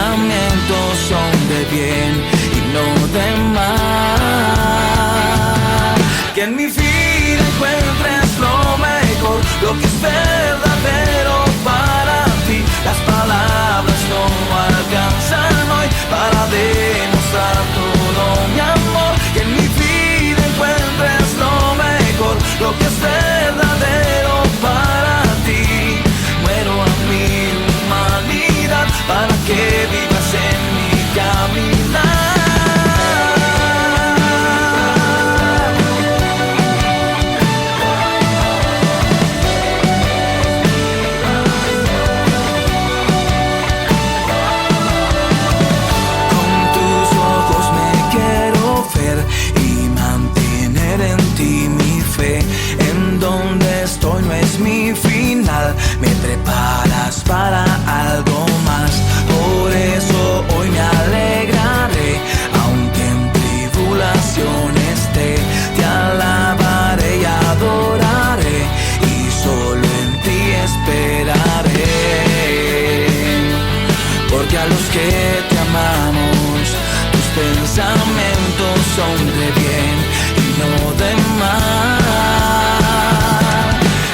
pensamientos son de bien y no de mal. Que en mi vida encuentres lo mejor, lo que es verdadero para ti. Las palabras no alcanzan hoy para demostrar todo mi amor. Que en mi vida encuentres lo mejor, lo que es verdadero para ti. Muero a mi humanidad para que vivas en mi caminar. Mi final, me preparas para algo más. Por eso hoy me alegraré, aunque en tribulación esté. Te alabaré y adoraré, y solo en ti esperaré. Porque a los que te amamos, tus pensamientos son de bien y no de mal.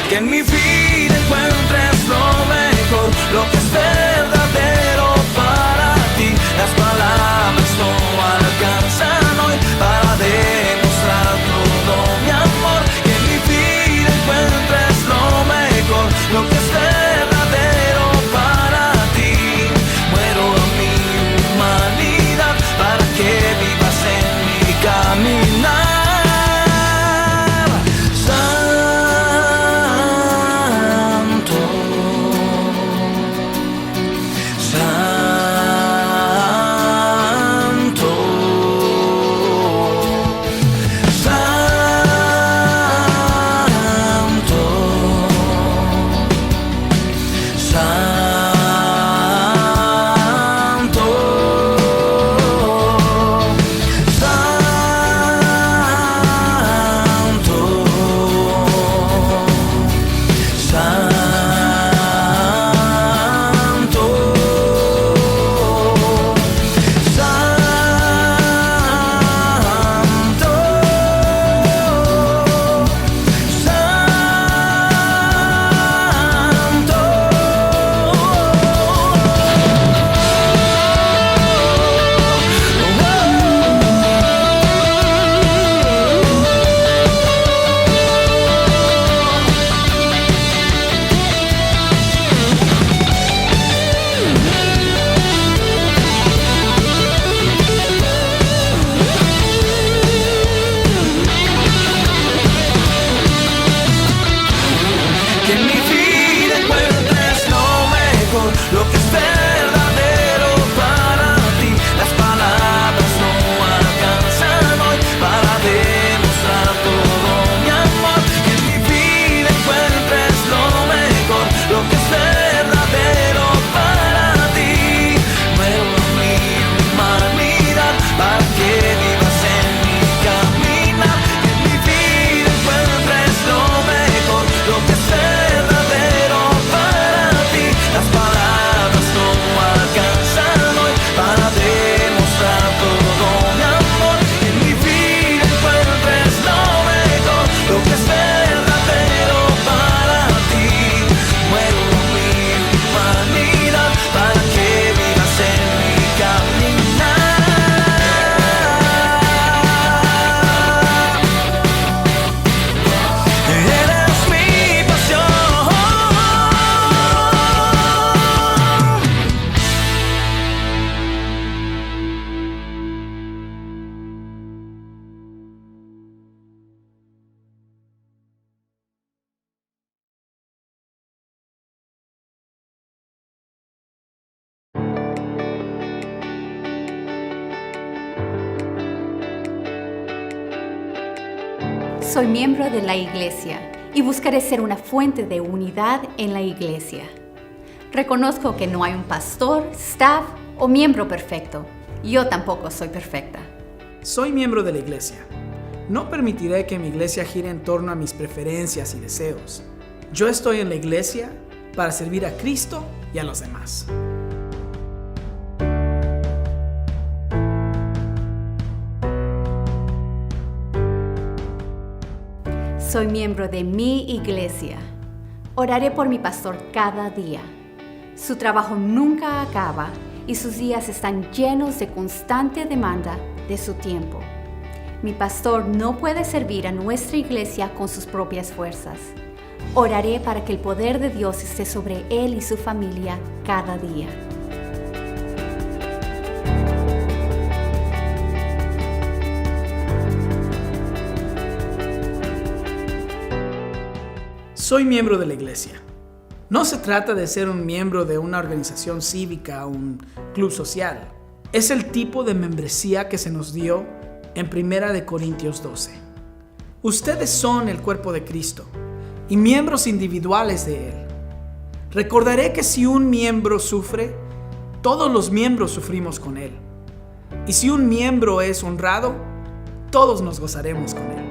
Que en mi vida encuentres lo mejor, lo que es verdadero para ti. Las palabras no alcanzan hoy para demostrar todo mi amor. Que en mi vida encuentres lo mejor, lo que es verdadero para ti. Muero a mi humanidad para que vivas en mi caminar. Soy miembro de la Iglesia y buscaré ser una fuente de unidad en la Iglesia. Reconozco que no hay un pastor, staff o miembro perfecto. Yo tampoco soy perfecta. Soy miembro de la Iglesia. No permitiré que mi iglesia gire en torno a mis preferencias y deseos. Yo estoy en la Iglesia para servir a Cristo y a los demás. Soy miembro de mi iglesia. Oraré por mi pastor cada día. Su trabajo nunca acaba y sus días están llenos de constante demanda de su tiempo. Mi pastor no puede servir a nuestra iglesia con sus propias fuerzas. Oraré para que el poder de Dios esté sobre él y su familia cada día. Soy miembro de la iglesia. No se trata de ser un miembro de una organización cívica o un club social. Es el tipo de membresía que se nos dio en 1 Corintios 12. Ustedes son el cuerpo de Cristo y miembros individuales de Él. Recordaré que si un miembro sufre, todos los miembros sufrimos con Él. Y si un miembro es honrado, todos nos gozaremos con Él.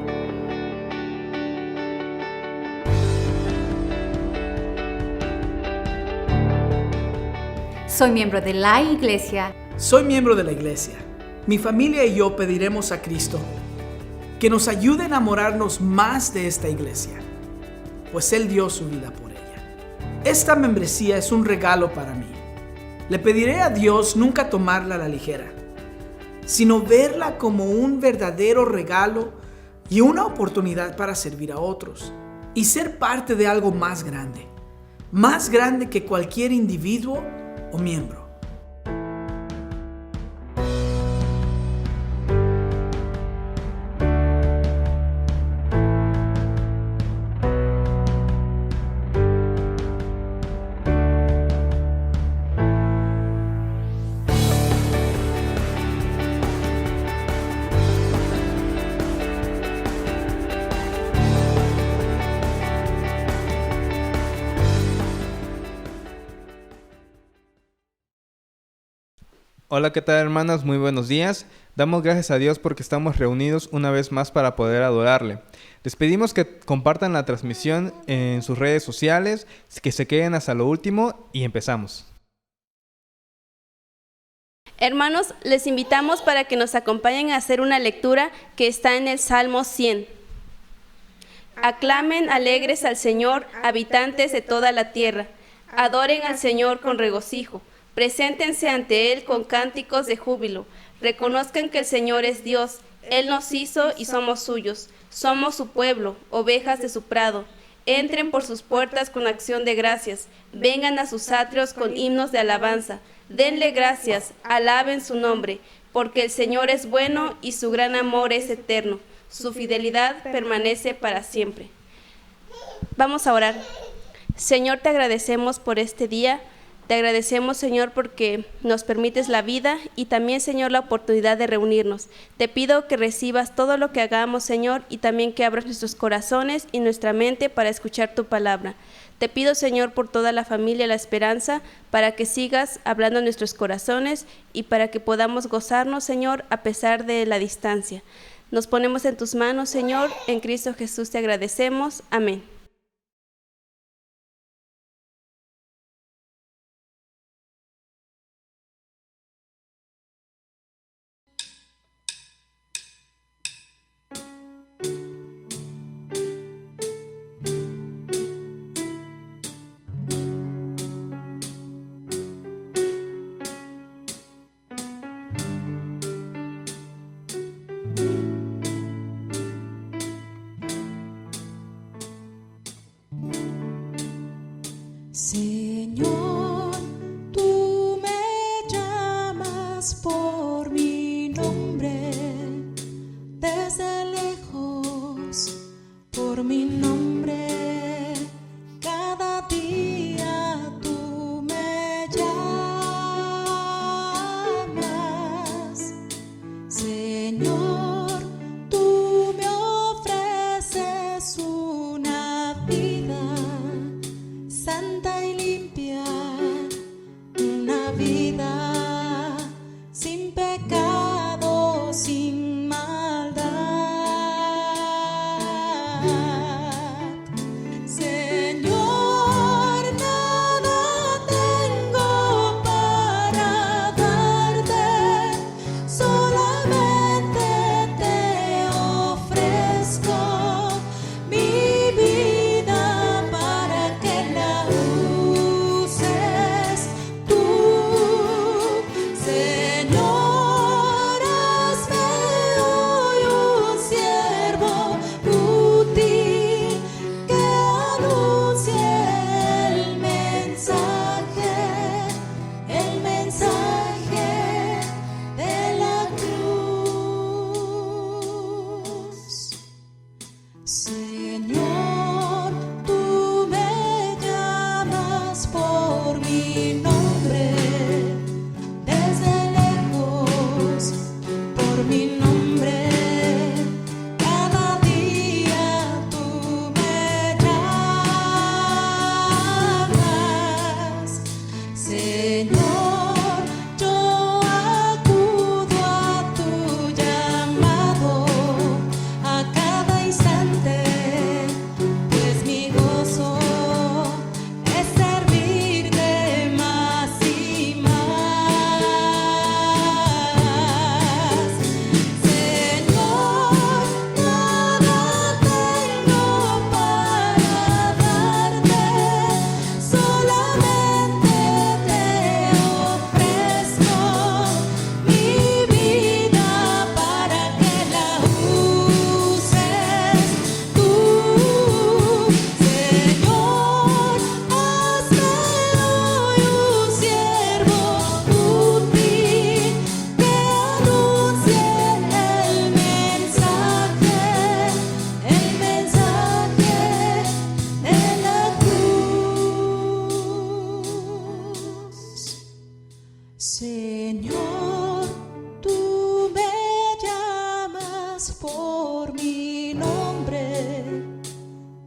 Soy miembro de la iglesia. Soy miembro de la iglesia. Mi familia y yo pediremos a Cristo que nos ayude a enamorarnos más de esta iglesia, pues Él dio su vida por ella. Esta membresía es un regalo para mí. Le pediré a Dios nunca tomarla a la ligera, sino verla como un verdadero regalo y una oportunidad para servir a otros y ser parte de algo más grande que cualquier individuo o miembro. Hola, ¿qué tal, hermanas? Muy buenos días. Damos gracias a Dios porque estamos reunidos una vez más para poder adorarle. Les pedimos que compartan la transmisión en sus redes sociales, que se queden hasta lo último y empezamos. Hermanos, les invitamos para que nos acompañen a hacer una lectura que está en el Salmo 100. Aclamen alegres al Señor, habitantes de toda la tierra. Adoren al Señor con regocijo. Preséntense ante Él con cánticos de júbilo. Reconozcan que el Señor es Dios. Él nos hizo y somos suyos. Somos su pueblo, ovejas de su prado. Entren por sus puertas con acción de gracias. Vengan a sus atrios con himnos de alabanza. Denle gracias, alaben su nombre, porque el Señor es bueno y su gran amor es eterno. Su fidelidad permanece para siempre. Vamos a orar. Señor, te agradecemos por este día. Te agradecemos, Señor, porque nos permites la vida y también, Señor, la oportunidad de reunirnos. Te pido que recibas todo lo que hagamos, Señor, y también que abras nuestros corazones y nuestra mente para escuchar tu palabra. Te pido, Señor, por toda la familia La Esperanza, para que sigas hablando en nuestros corazones y para que podamos gozarnos, Señor, a pesar de la distancia. Nos ponemos en tus manos, Señor, en Cristo Jesús te agradecemos. Amén. Señor, tú me llamas por mi nombre, desde lejos, por mi nombre, cada día tú me llamas. Señor, yo acudo a tu llamado a cada instante, pues mi gozo es servirte más y más. Señor, nada tengo para darte, solamente te ofrezco mi vida para que la uses tú. Señor, hazme hoy un siervo útil que anuncie el mensaje de la cruz. Señor, tú me llamas por mi nombre,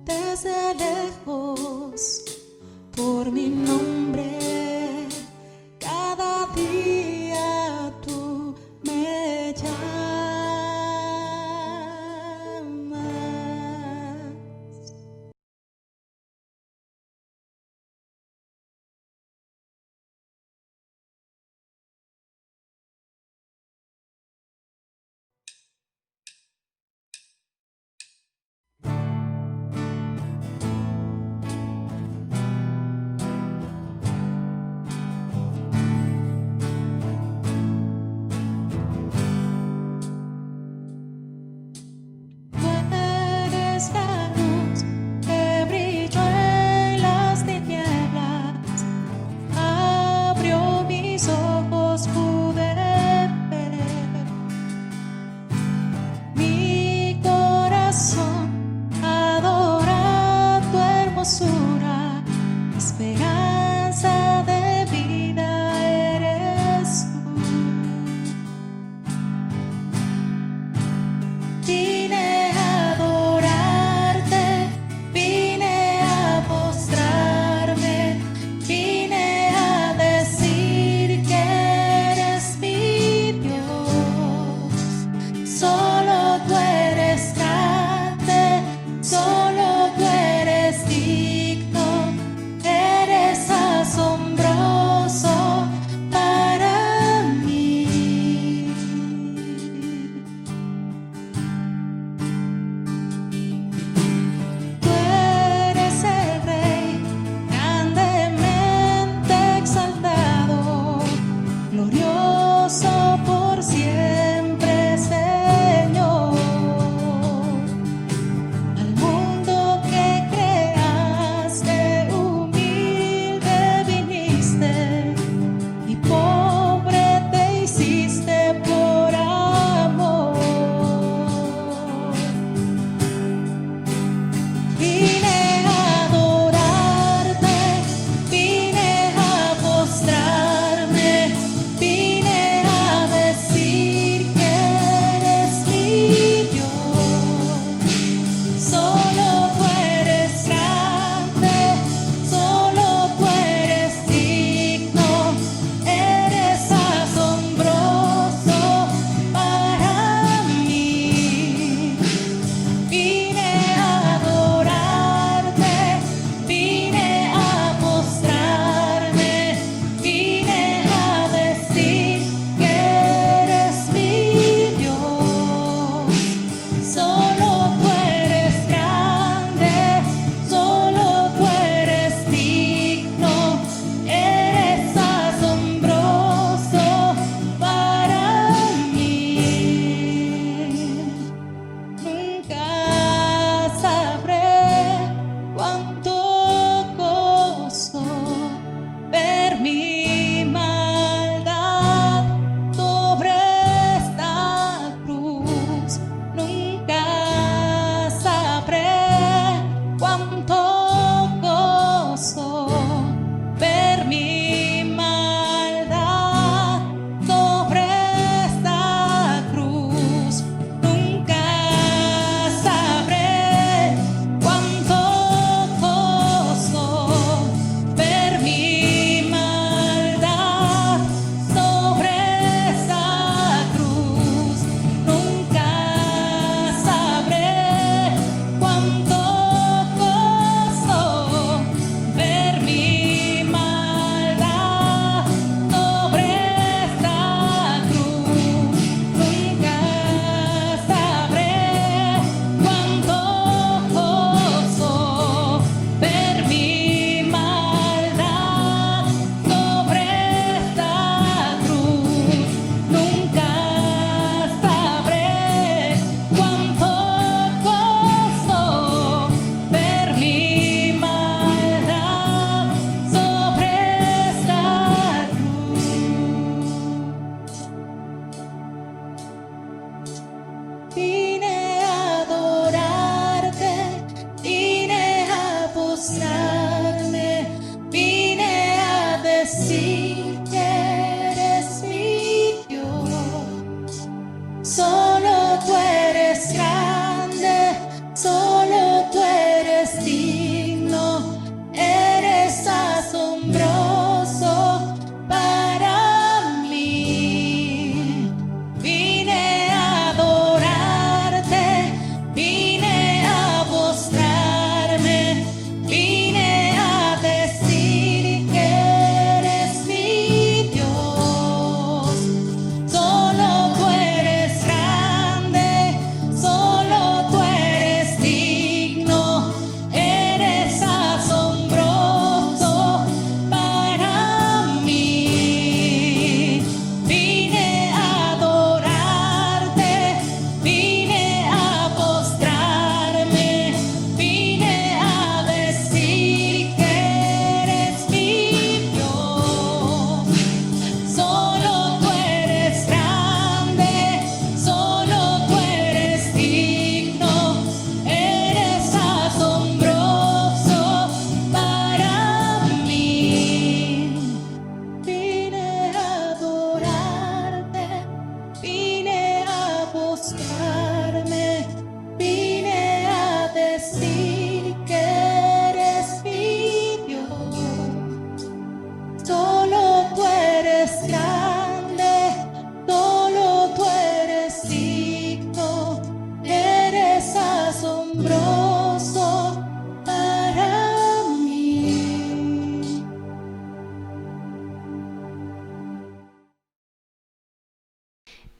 desde lejos, por mi nombre, cada día tú me llamas.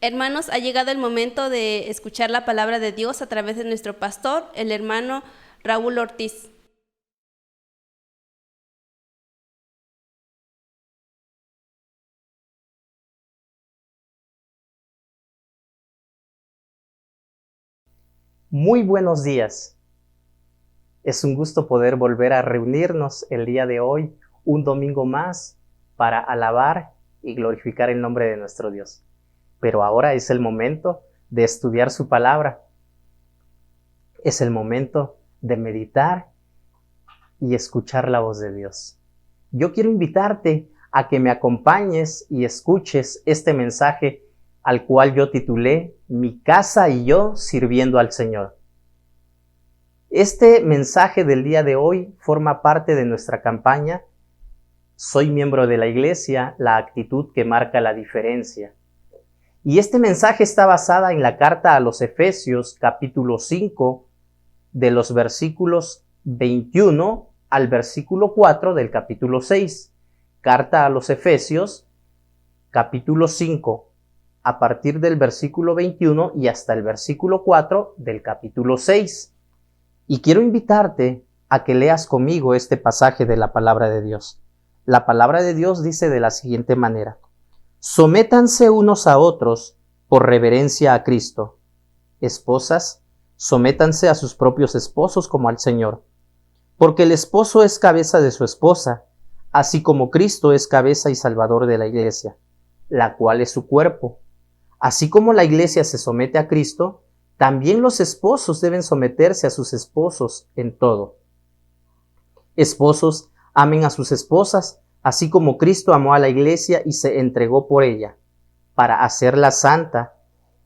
Hermanos, ha llegado el momento de escuchar la palabra de Dios a través de nuestro pastor, el hermano Raúl Ortiz. Muy buenos días. Es un gusto poder volver a reunirnos el día de hoy, un domingo más, para alabar y glorificar el nombre de nuestro Dios. Pero ahora es el momento de estudiar su palabra. Es el momento de meditar y escuchar la voz de Dios. Yo quiero invitarte a que me acompañes y escuches este mensaje al cual yo titulé Mi casa y yo sirviendo al Señor. Este mensaje del día de hoy forma parte de nuestra campaña Soy miembro de la iglesia, la actitud que marca la diferencia. Y este mensaje está basada en la carta a los Efesios, capítulo 5, de los versículos 21 al versículo 4 del capítulo 6. Carta a los Efesios, capítulo 5, a partir del versículo 21 y hasta el versículo 4 del capítulo 6. Y quiero invitarte a que leas conmigo este pasaje de la palabra de Dios. La palabra de Dios dice de la siguiente manera: Sométanse unos a otros por reverencia a Cristo. Esposas, sométanse a sus propios esposos como al Señor. Porque el esposo es cabeza de su esposa, así como Cristo es cabeza y salvador de la iglesia, la cual es su cuerpo. Así como la iglesia se somete a Cristo, también los esposos deben someterse a sus esposos en todo. Esposos, amen a sus esposas, así como Cristo amó a la iglesia y se entregó por ella, para hacerla santa.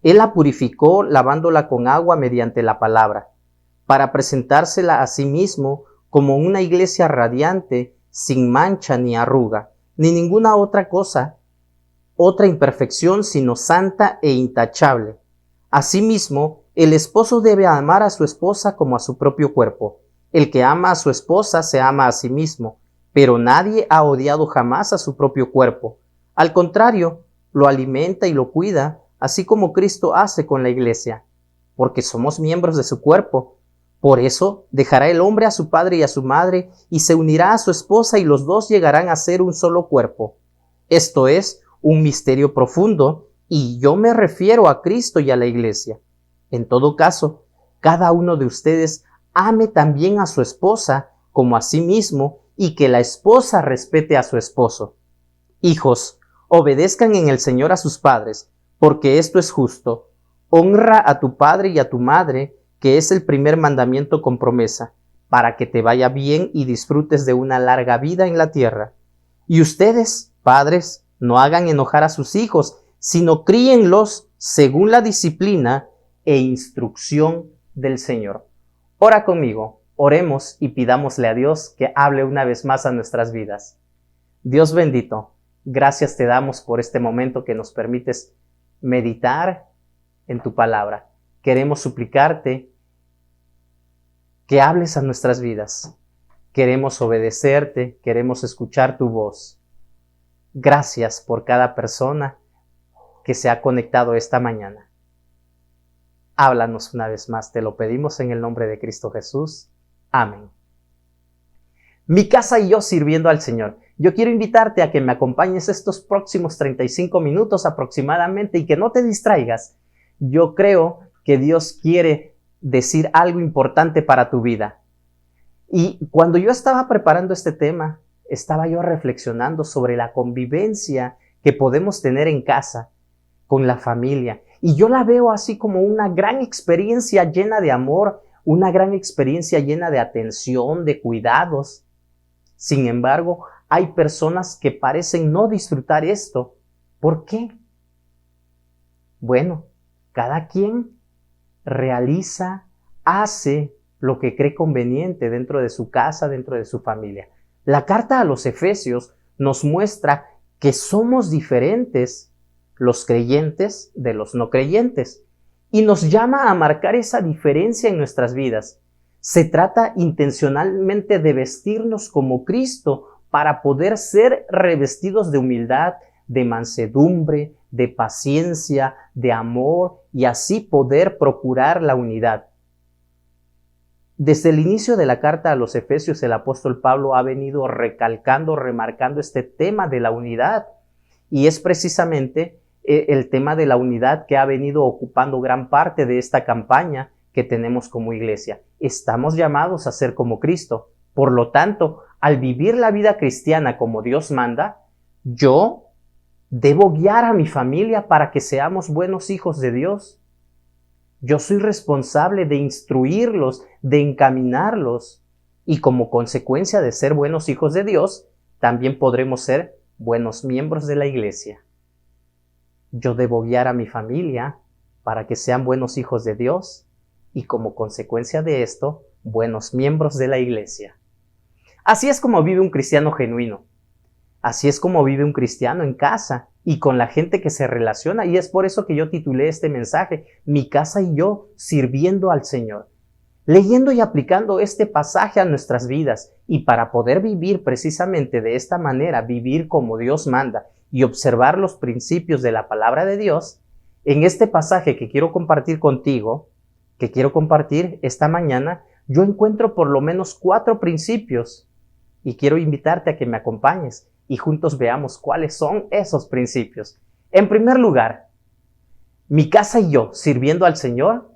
Él la purificó lavándola con agua mediante la palabra, para presentársela a sí mismo como una iglesia radiante, sin mancha ni arruga, ni ninguna otra cosa, otra imperfección, sino santa e intachable. Asimismo, el esposo debe amar a su esposa como a su propio cuerpo. El que ama a su esposa se ama a sí mismo, pero nadie ha odiado jamás a su propio cuerpo. Al contrario, lo alimenta y lo cuida, así como Cristo hace con la iglesia, porque somos miembros de su cuerpo. Por eso dejará el hombre a su padre y a su madre, y se unirá a su esposa, y los dos llegarán a ser un solo cuerpo. Esto es un misterio profundo, y yo me refiero a Cristo y a la iglesia. En todo caso, cada uno de ustedes ame también a su esposa como a sí mismo, y que la esposa respete a su esposo. Hijos, obedezcan en el Señor a sus padres, porque esto es justo. Honra a tu padre y a tu madre, que es el primer mandamiento con promesa, para que te vaya bien y disfrutes de una larga vida en la tierra. Y ustedes, padres, no hagan enojar a sus hijos, sino críenlos según la disciplina e instrucción del Señor. Ora conmigo, oremos y pidámosle a Dios que hable una vez más a nuestras vidas. Dios bendito, gracias te damos por este momento que nos permites meditar en tu palabra. Queremos suplicarte que hables a nuestras vidas. Queremos obedecerte, queremos escuchar tu voz. Gracias por cada persona que se ha conectado esta mañana. Háblanos una vez más, te lo pedimos en el nombre de Cristo Jesús. Amén. Mi casa y yo sirviendo al Señor. Yo quiero invitarte a que me acompañes estos próximos 35 minutos aproximadamente y que no te distraigas. Yo creo que Dios quiere decir algo importante para tu vida. Y cuando yo estaba preparando este tema, estaba yo reflexionando sobre la convivencia que podemos tener en casa con la familia. Y yo la veo así como una gran experiencia llena de amor, una gran experiencia llena de atención, de cuidados. Sin embargo, hay personas que parecen no disfrutar esto. ¿Por qué? Bueno, cada quien realiza, hace lo que cree conveniente dentro de su casa, dentro de su familia. La carta a los Efesios nos muestra que somos diferentes los creyentes de los no creyentes y nos llama a marcar esa diferencia en nuestras vidas. Se trata intencionalmente de vestirnos como Cristo para poder ser revestidos de humildad, de mansedumbre, de paciencia, de amor y así poder procurar la unidad. Desde el inicio de la carta a los Efesios, el apóstol Pablo ha venido recalcando, remarcando este tema de la unidad. Y es precisamente el tema de la unidad que ha venido ocupando gran parte de esta campaña que tenemos como iglesia. Estamos llamados a ser como Cristo. Por lo tanto, al vivir la vida cristiana como Dios manda, yo debo guiar a mi familia para que seamos buenos hijos de Dios. Yo soy responsable de instruirlos, de encaminarlos, y como consecuencia de ser buenos hijos de Dios, también podremos ser buenos miembros de la iglesia. Yo debo guiar a mi familia para que sean buenos hijos de Dios y como consecuencia de esto, buenos miembros de la iglesia. Así es como vive un cristiano genuino. Así es como vive un cristiano en casa y con la gente que se relaciona, y es por eso que yo titulé este mensaje, Mi casa y yo sirviendo al Señor. Leyendo y aplicando este pasaje a nuestras vidas, y para poder vivir precisamente de esta manera, vivir como Dios manda y observar los principios de la palabra de Dios, en este pasaje que quiero compartir contigo, que quiero compartir esta mañana, yo encuentro por lo menos 4 principios y quiero invitarte a que me acompañes y juntos veamos cuáles son esos principios. En primer lugar, mi casa y yo sirviendo al Señor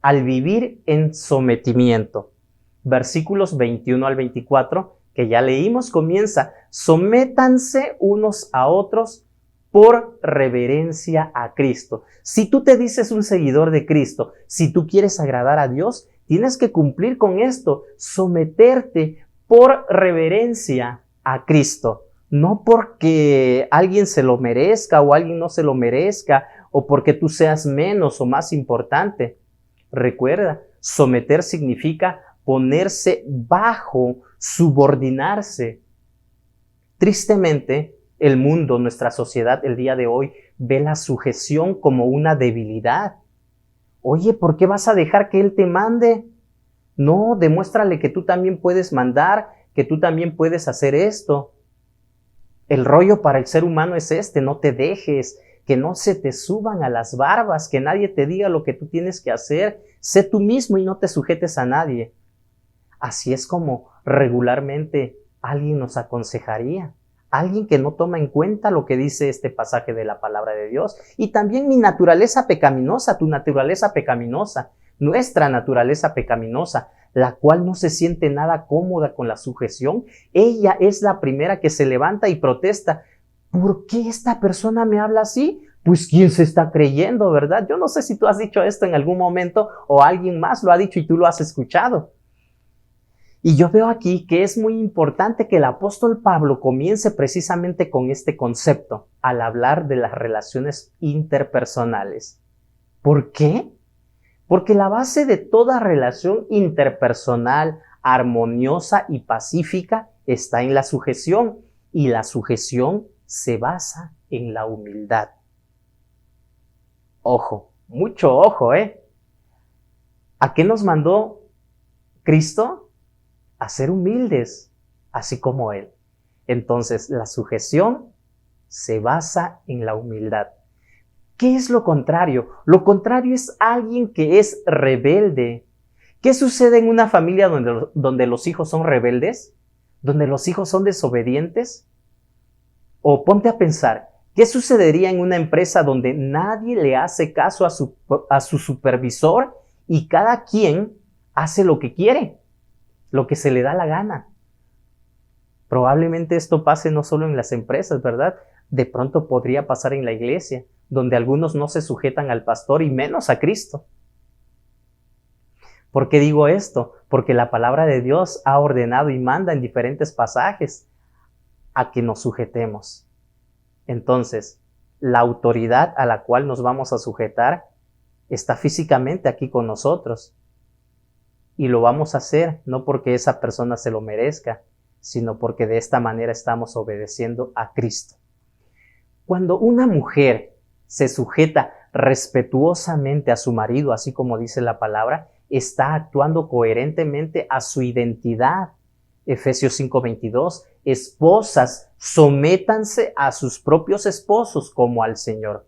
al vivir en sometimiento. Versículos 21 al 24, que ya leímos, comienza: sométanse unos a otros por reverencia a Cristo. Si tú te dices un seguidor de Cristo, si tú quieres agradar a Dios, tienes que cumplir con esto, someterte por reverencia a Cristo. No porque alguien se lo merezca o alguien no se lo merezca, o porque tú seas menos o más importante. Recuerda, someter significa ponerse bajo, subordinarse. Tristemente, el mundo, nuestra sociedad el día de hoy, ve la sujeción como una debilidad. Oye, ¿por qué vas a dejar que Él te mande? No, demuéstrale que tú también puedes mandar, que tú también puedes hacer esto. El rollo para el ser humano es este: no te dejes, que no se te suban a las barbas, que nadie te diga lo que tú tienes que hacer. Sé tú mismo y no te sujetes a nadie. Así es como regularmente alguien nos aconsejaría. Alguien que no toma en cuenta lo que dice este pasaje de la palabra de Dios. Y también mi naturaleza pecaminosa, tu naturaleza pecaminosa, nuestra naturaleza pecaminosa, la cual no se siente nada cómoda con la sujeción. Ella es la primera que se levanta y protesta. ¿Por qué esta persona me habla así? Pues ¿quién se está creyendo, verdad? Yo no sé si tú has dicho esto en algún momento o alguien más lo ha dicho y tú lo has escuchado. Y yo veo aquí que es muy importante que el apóstol Pablo comience precisamente con este concepto al hablar de las relaciones interpersonales. ¿Por qué? Porque la base de toda relación interpersonal, armoniosa y pacífica está en la sujeción, y la sujeción se basa en la humildad. Ojo, mucho ojo, ¿eh? ¿A qué nos mandó Cristo? A ser humildes, así como Él. Entonces, la sujeción se basa en la humildad. ¿Qué es lo contrario? Lo contrario es alguien que es rebelde. ¿Qué sucede en una familia donde los hijos son rebeldes? ¿Donde los hijos son desobedientes? O ponte a pensar, ¿qué sucedería en una empresa donde nadie le hace caso a su supervisor y cada quien hace lo que quiere, lo que se le da la gana? Probablemente esto pase no solo en las empresas, ¿verdad? De pronto podría pasar en la iglesia, donde algunos no se sujetan al pastor y menos a Cristo. ¿Por qué digo esto? Porque la palabra de Dios ha ordenado y manda en diferentes pasajes a que nos sujetemos. Entonces, la autoridad a la cual nos vamos a sujetar está físicamente aquí con nosotros. Y lo vamos a hacer no porque esa persona se lo merezca, sino porque de esta manera estamos obedeciendo a Cristo. Cuando una mujer se sujeta respetuosamente a su marido, así como dice la palabra, está actuando coherentemente a su identidad. Efesios 5:22, esposas, Sométanse a sus propios esposos como al Señor.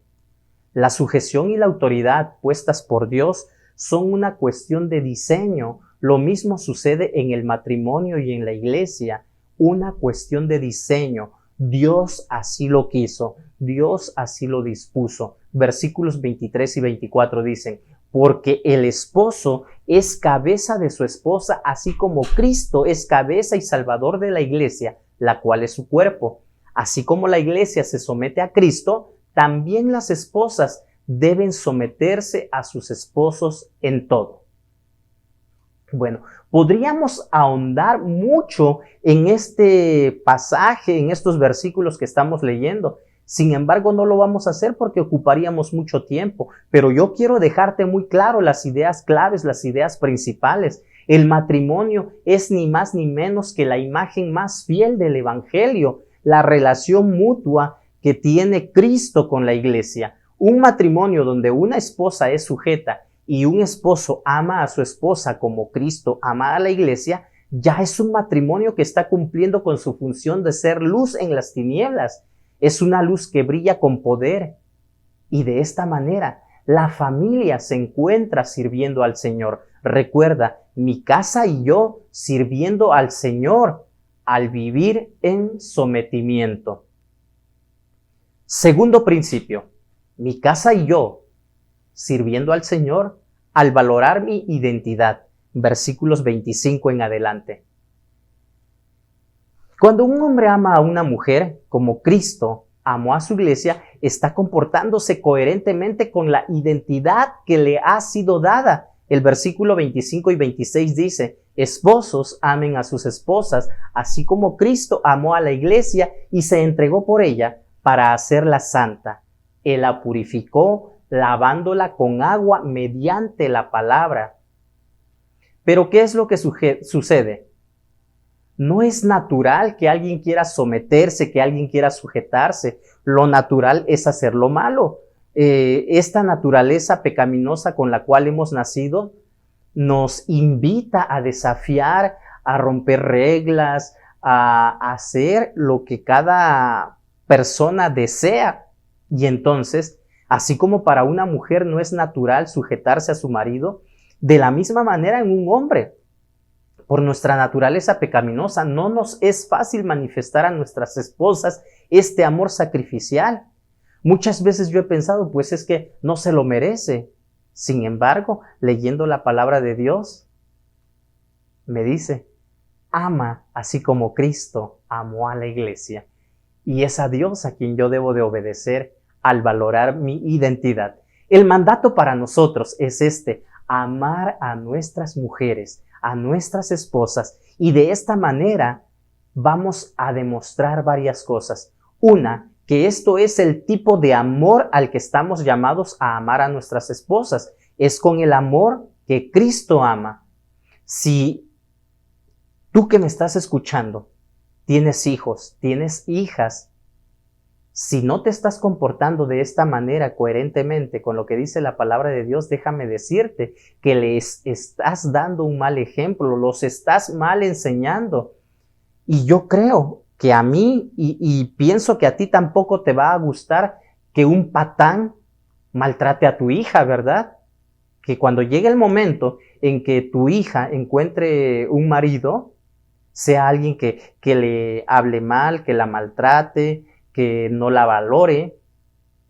La sujeción y la autoridad puestas por Dios son una cuestión de diseño. Lo mismo sucede en el matrimonio y en la iglesia. Una cuestión de diseño. Dios así lo quiso. Dios así lo dispuso. Versículos 23 y 24 dicen: porque el esposo es cabeza de su esposa, así como Cristo es cabeza y salvador de la iglesia, la cual es su cuerpo. Así como la iglesia se somete a Cristo, también las esposas deben someterse a sus esposos en todo. Bueno, podríamos ahondar mucho en este pasaje, en estos versículos que estamos leyendo. Sin embargo, no lo vamos a hacer porque ocuparíamos mucho tiempo. Pero yo quiero dejarte muy claro las ideas claves, las ideas principales. El matrimonio es ni más ni menos que la imagen más fiel del Evangelio, la relación mutua que tiene Cristo con la iglesia. Un matrimonio donde una esposa es sujeta y un esposo ama a su esposa como Cristo ama a la iglesia, ya es un matrimonio que está cumpliendo con su función de ser luz en las tinieblas. Es una luz que brilla con poder. Y de esta manera, la familia se encuentra sirviendo al Señor. Recuerda, mi casa y yo sirviendo al Señor al vivir en sometimiento. Segundo principio, mi casa y yo sirviendo al Señor al valorar mi identidad. Versículos 25 en adelante. Cuando un hombre ama a una mujer como Cristo amó a su iglesia, está comportándose coherentemente con la identidad que le ha sido dada. El versículo 25 y 26 dice: esposos, amen a sus esposas, así como Cristo amó a la iglesia y se entregó por ella para hacerla santa. Él la purificó, lavándola con agua mediante la palabra. Pero ¿qué es lo que sucede? No es natural que alguien quiera someterse, que alguien quiera sujetarse. Lo natural es hacer lo malo. Esta naturaleza pecaminosa con la cual hemos nacido nos invita a desafiar, a romper reglas, a hacer lo que cada persona desea. Y entonces, así como para una mujer no es natural sujetarse a su marido, de la misma manera en un hombre, por nuestra naturaleza pecaminosa, no nos es fácil manifestar a nuestras esposas este amor sacrificial. Muchas veces yo he pensado, pues es que no se lo merece. Sin embargo, leyendo la palabra de Dios, me dice: ama así como Cristo amó a la iglesia. Y es a Dios a quien yo debo de obedecer al valorar mi identidad. El mandato para nosotros es amar a nuestras mujeres, a nuestras esposas, y de esta manera vamos a demostrar varias cosas. Una, que esto es el tipo de amor al que estamos llamados a amar a nuestras esposas. Es con el amor que Cristo ama. Si tú que me estás escuchando tienes hijos, tienes hijas, si no te estás comportando de esta manera coherentemente con lo que dice la palabra de Dios, déjame decirte que les estás dando un mal ejemplo, los estás mal enseñando. Y yo creo que a mí, y pienso que a ti tampoco te va a gustar que un patán maltrate a tu hija, ¿verdad? Que cuando llegue el momento en que tu hija encuentre un marido, sea alguien que le hable mal, que la maltrate, que no la valore.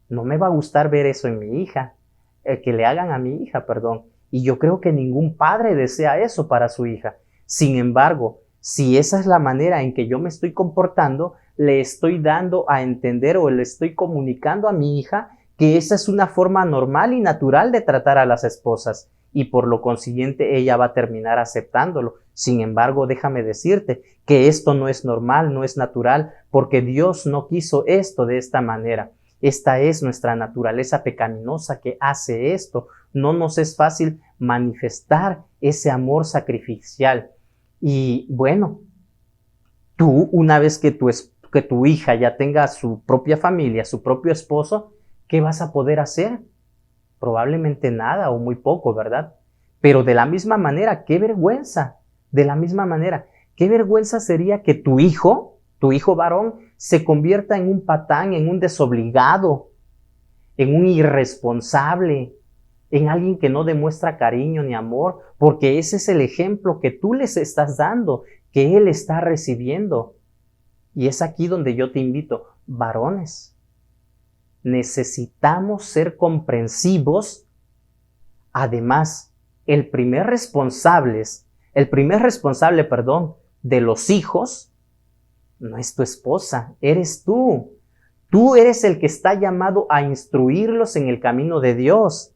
No me va a gustar ver eso en mi hija, que le hagan a mi hija, perdón. Y yo creo que ningún padre desea eso para su hija. Sin embargo, si esa es la manera en que yo me estoy comportando, le estoy dando a entender o le estoy comunicando a mi hija que esa es una forma normal y natural de tratar a las esposas, y por lo consiguiente ella va a terminar aceptándolo. Sin embargo, déjame decirte que esto no es normal, no es natural, porque Dios no quiso esto de esta manera. Esta es nuestra naturaleza pecaminosa que hace esto. No nos es fácil manifestar ese amor sacrificial. Y bueno, tú, una vez que tu hija ya tenga su propia familia, su propio esposo, ¿qué vas a poder hacer? Probablemente nada o muy poco, ¿verdad? Pero de la misma manera, qué vergüenza. De la misma manera, qué vergüenza sería que tu hijo tu hijo varón se convierta en un patán, en un desobligado, en un irresponsable, en alguien que no demuestra cariño ni amor, porque ese es el ejemplo que tú les estás dando, que él está recibiendo. Y es aquí donde yo te invito, varones, necesitamos ser comprensivos. Además, el primer responsable, de los hijos no es tu esposa, eres tú. Tú eres el que está llamado a instruirlos en el camino de Dios.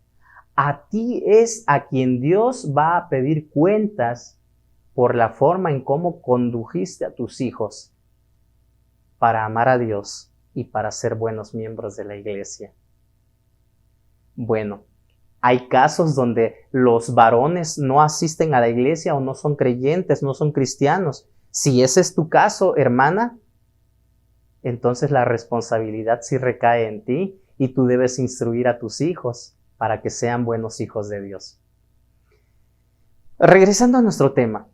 A ti es a quien Dios va a pedir cuentas por la forma en cómo condujiste a tus hijos para amar a Dios y para ser buenos miembros de la iglesia. Bueno, hay casos donde los varones no asisten a la iglesia o no son creyentes, no son cristianos. Si ese es tu caso, hermana, entonces la responsabilidad sí recae en ti y tú debes instruir a tus hijos para que sean buenos hijos de Dios. Regresando a nuestro tema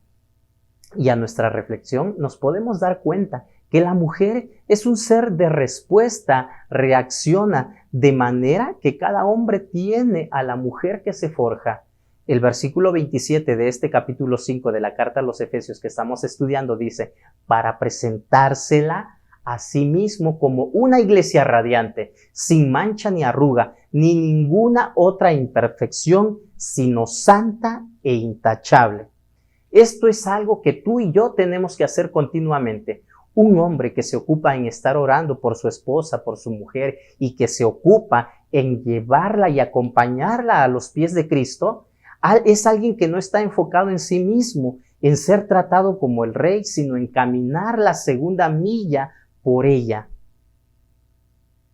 y a nuestra reflexión, nos podemos dar cuenta que la mujer es un ser de respuesta, reacciona de manera que cada hombre tiene a la mujer que se forja. El versículo 27 de este capítulo 5 de la carta a los Efesios que estamos estudiando dice, para presentársela a sí mismo como una iglesia radiante, sin mancha ni arruga, ni ninguna otra imperfección, sino santa e intachable. Esto es algo que tú y yo tenemos que hacer continuamente. Un hombre que se ocupa en estar orando por su esposa, por su mujer, y que se ocupa en llevarla y acompañarla a los pies de Cristo, es alguien que no está enfocado en sí mismo, en ser tratado como el rey, sino en caminar la segunda milla por ella.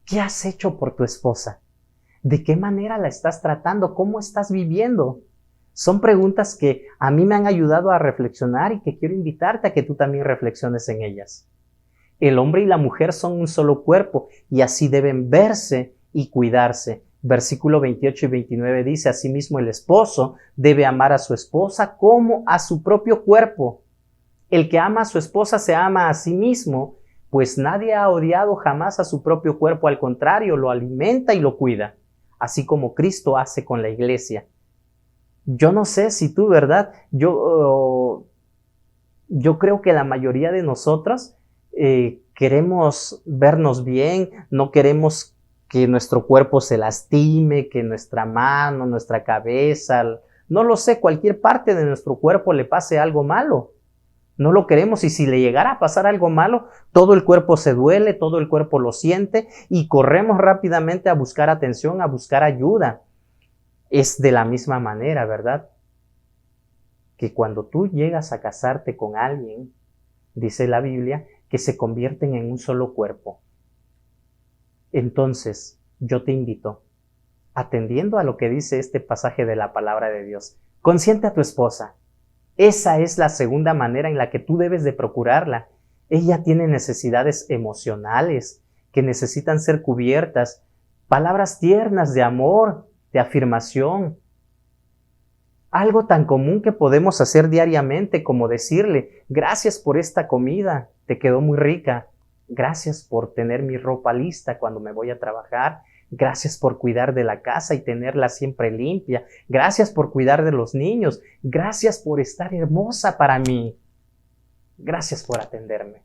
¿Qué has hecho por tu esposa? ¿De qué manera la estás tratando? ¿Cómo estás viviendo? Son preguntas que a mí me han ayudado a reflexionar y que quiero invitarte a que tú también reflexiones en ellas. El hombre y la mujer son un solo cuerpo y así deben verse y cuidarse. Versículo 28 y 29 dice, asimismo el esposo debe amar a su esposa como a su propio cuerpo. El que ama a su esposa se ama a sí mismo, pues nadie ha odiado jamás a su propio cuerpo, al contrario, lo alimenta y lo cuida, así como Cristo hace con la iglesia. Yo no sé si tú, ¿verdad? Yo creo que la mayoría de nosotros queremos vernos bien, no queremos que nuestro cuerpo se lastime, que nuestra mano, nuestra cabeza, no lo sé, cualquier parte de nuestro cuerpo le pase algo malo. No lo queremos y si le llegara a pasar algo malo, todo el cuerpo se duele, todo el cuerpo lo siente y corremos rápidamente a buscar atención, a buscar ayuda. Es de la misma manera, ¿verdad? Que cuando tú llegas a casarte con alguien, dice la Biblia, que se convierten en un solo cuerpo. Entonces, yo te invito, atendiendo a lo que dice este pasaje de la palabra de Dios, consiente a tu esposa. Esa es la segunda manera en la que tú debes de procurarla. Ella tiene necesidades emocionales que necesitan ser cubiertas, palabras tiernas de amor, de afirmación. Algo tan común que podemos hacer diariamente como decirle, gracias por esta comida, te quedó muy rica. Gracias por tener mi ropa lista cuando me voy a trabajar. Gracias por cuidar de la casa y tenerla siempre limpia. Gracias por cuidar de los niños. Gracias por estar hermosa para mí. Gracias por atenderme,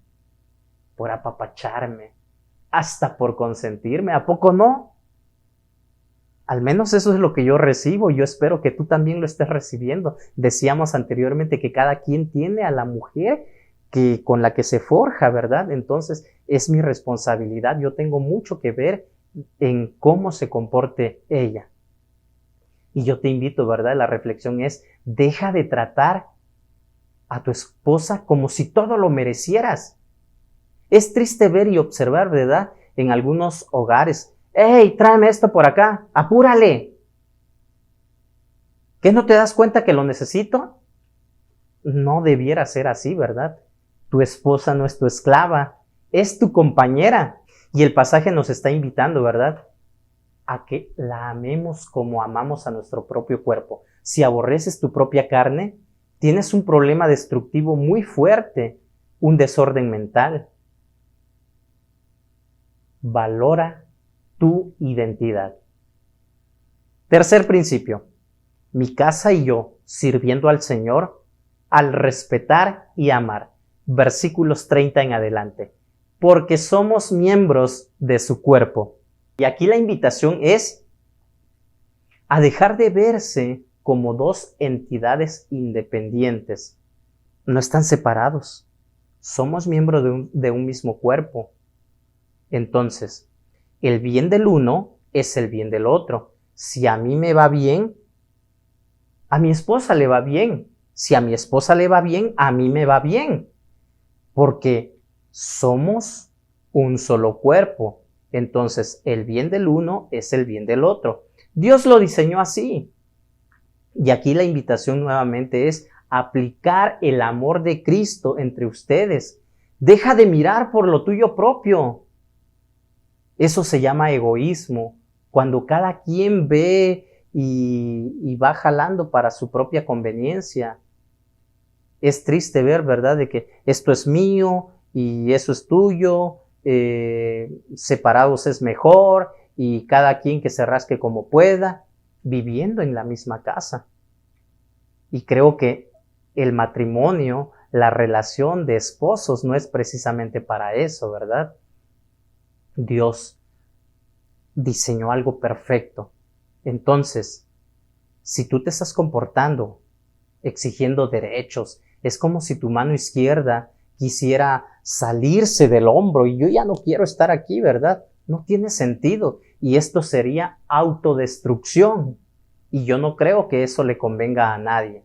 por apapacharme, hasta por consentirme. ¿A poco no? Al menos eso es lo que yo recibo. Yo espero que tú también lo estés recibiendo. Decíamos anteriormente que cada quien tiene a la mujer con la que se forja, ¿verdad? Entonces es mi responsabilidad. Yo tengo mucho que ver en cómo se comporte ella. Y yo te invito, ¿verdad? La reflexión es, deja de tratar a tu esposa como si todo lo merecieras. Es triste ver y observar, ¿verdad? En algunos hogares, ¡hey, tráeme esto por acá! ¡Apúrale! ¿Qué no te das cuenta que lo necesito? No debiera ser así, ¿verdad? Tu esposa no es tu esclava, es tu compañera. Y el pasaje nos está invitando, ¿verdad? A que la amemos como amamos a nuestro propio cuerpo. Si aborreces tu propia carne, tienes un problema destructivo muy fuerte, un desorden mental. valora tu identidad. Tercer principio, mi casa y yo sirviendo al Señor al respetar y amar. Versículos 30 en adelante. Porque somos miembros de su cuerpo. Y aquí la invitación es a dejar de verse como dos entidades independientes. No están separados. Somos miembros de un mismo cuerpo. Entonces, el bien del uno es el bien del otro. Si a mí me va bien, a mi esposa le va bien. Si a mi esposa le va bien, a mí me va bien. Porque somos un solo cuerpo. Entonces, el bien del uno es el bien del otro. Dios lo diseñó así. Y aquí la invitación nuevamente es aplicar el amor de Cristo entre ustedes. Deja de mirar por lo tuyo propio. Eso se llama egoísmo. Cuando cada quien ve y va jalando para su propia conveniencia. Es triste ver, ¿verdad?, de que esto es mío y eso es tuyo, separados es mejor y cada quien que se rasque como pueda, viviendo en la misma casa. Y creo que el matrimonio, la relación de esposos no es precisamente para eso, ¿verdad? Dios diseñó algo perfecto. Entonces, si tú te estás comportando exigiendo derechos, es como si tu mano izquierda quisiera salirse del hombro y yo ya no quiero estar aquí, ¿verdad? No tiene sentido y esto sería autodestrucción y yo no creo que eso le convenga a nadie.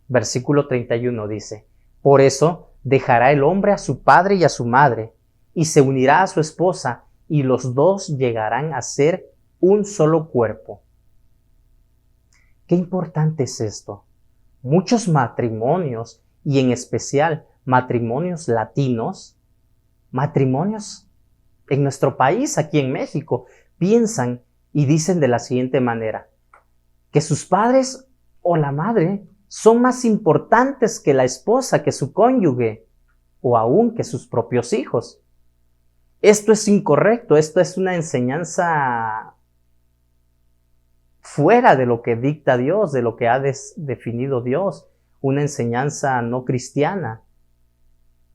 Versículo 31 dice, por eso dejará el hombre a su padre y a su madre y se unirá a su esposa y los dos llegarán a ser un solo cuerpo. Qué importante es esto. Muchos matrimonios, y en especial matrimonios latinos, matrimonios en nuestro país, aquí en México, piensan y dicen de la siguiente manera, que sus padres o la madre son más importantes que la esposa, que su cónyuge, o aún que sus propios hijos. Esto es incorrecto, esto es una enseñanza fuera de lo que dicta Dios, de lo que ha definido Dios, una enseñanza no cristiana.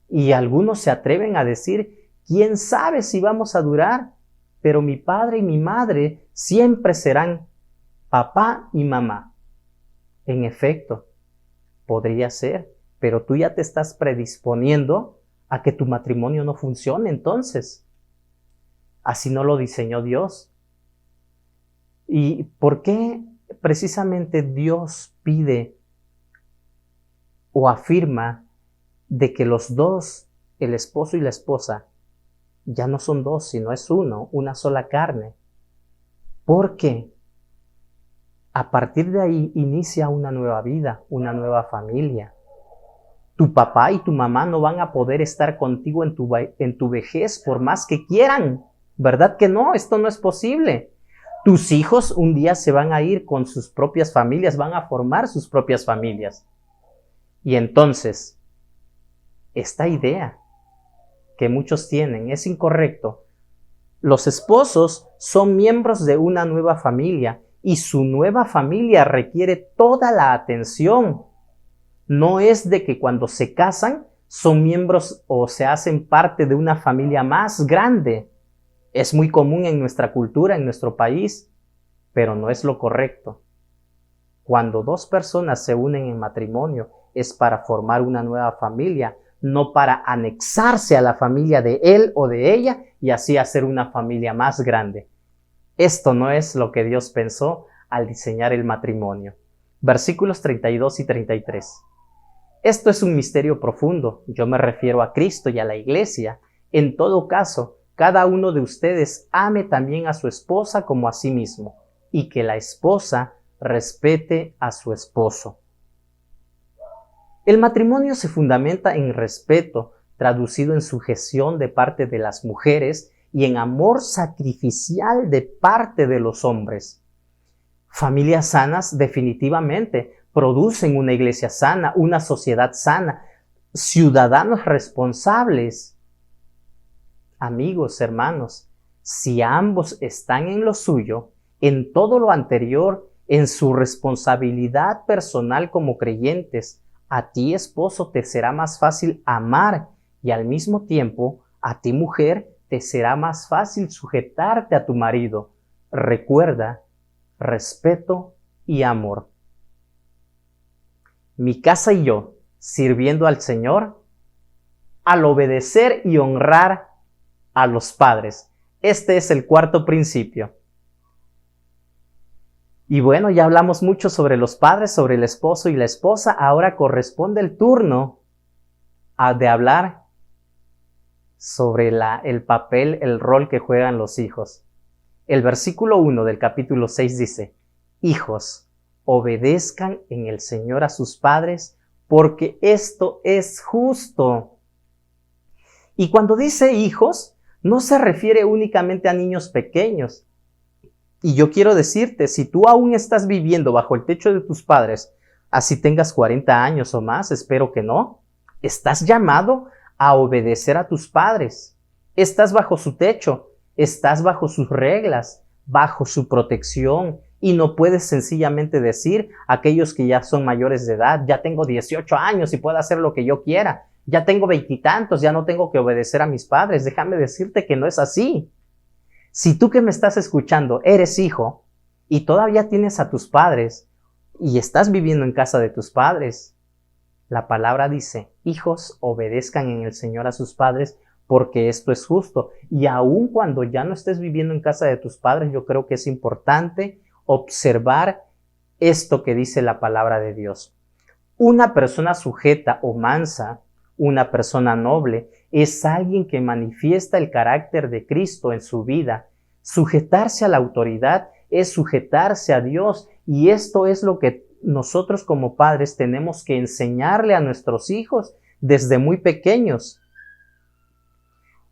Y algunos se atreven a decir, ¿quién sabe si vamos a durar? Pero mi padre y mi madre siempre serán papá y mamá. En efecto, podría ser, pero tú ya te estás predisponiendo a que tu matrimonio no funcione entonces. Así no lo diseñó Dios. ¿Y por qué precisamente Dios pide o afirma de que los dos, el esposo y la esposa, ya no son dos, sino es uno, una sola carne? Porque a partir de ahí inicia una nueva vida, una nueva familia. Tu papá y tu mamá no van a poder estar contigo en tu vejez por más que quieran. ¿Verdad que no? Esto no es posible. Tus hijos un día se van a ir con sus propias familias, van a formar sus propias familias. Y entonces, esta idea que muchos tienen es incorrecto. Los esposos son miembros de una nueva familia y su nueva familia requiere toda la atención. No es de que cuando se casan son miembros o se hacen parte de una familia más grande. Es muy común en nuestra cultura, en nuestro país, pero no es lo correcto. Cuando dos personas se unen en matrimonio es para formar una nueva familia, no para anexarse a la familia de él o de ella y así hacer una familia más grande. Esto no es lo que Dios pensó al diseñar el matrimonio. Versículos 32 y 33. Esto es un misterio profundo. Yo me refiero a Cristo y a la iglesia. En todo caso, cada uno de ustedes ame también a su esposa como a sí mismo, y que la esposa respete a su esposo. El matrimonio se fundamenta en respeto, traducido en sujeción de parte de las mujeres y en amor sacrificial de parte de los hombres. Familias sanas definitivamente producen una iglesia sana, una sociedad sana, ciudadanos responsables. Amigos, hermanos, Si ambos están en lo suyo, en todo lo anterior, en su responsabilidad personal como creyentes, a ti, esposo, te será más fácil amar y al mismo tiempo, a ti, mujer, te será más fácil sujetarte a tu marido. Recuerda, respeto y amor. Mi casa y yo, sirviendo al Señor, al obedecer y honrar a los padres. Este es el cuarto principio. Y bueno, ya hablamos mucho sobre los padres, sobre el esposo y la esposa. Ahora corresponde el turno de hablar sobre el papel, el rol que juegan los hijos. El versículo 1 del capítulo 6 dice: Hijos, obedezcan en el Señor a sus padres, porque esto es justo. Y cuando dice hijos, no se refiere únicamente a niños pequeños. Y yo quiero decirte, si tú aún estás viviendo bajo el techo de tus padres, así tengas 40 años o más, espero que no, estás llamado a obedecer a tus padres. Estás bajo su techo, estás bajo sus reglas, bajo su protección, y no puedes sencillamente decir a aquellos que ya son mayores de edad: ya tengo 18 años y puedo hacer lo que yo quiera, ya tengo 20 y tantos, ya no tengo que obedecer a mis padres. Déjame decirte que no es así. Si tú que me estás escuchando eres hijo y todavía tienes a tus padres y estás viviendo en casa de tus padres, la palabra dice: hijos, obedezcan en el Señor a sus padres, porque esto es justo. Y aun cuando ya no estés viviendo en casa de tus padres, yo creo que es importante observar esto que dice la palabra de Dios. Una persona sujeta o mansa, una persona noble, es alguien que manifiesta el carácter de Cristo en su vida. Sujetarse a la autoridad es sujetarse a Dios, y esto es lo que nosotros como padres tenemos que enseñarle a nuestros hijos desde muy pequeños.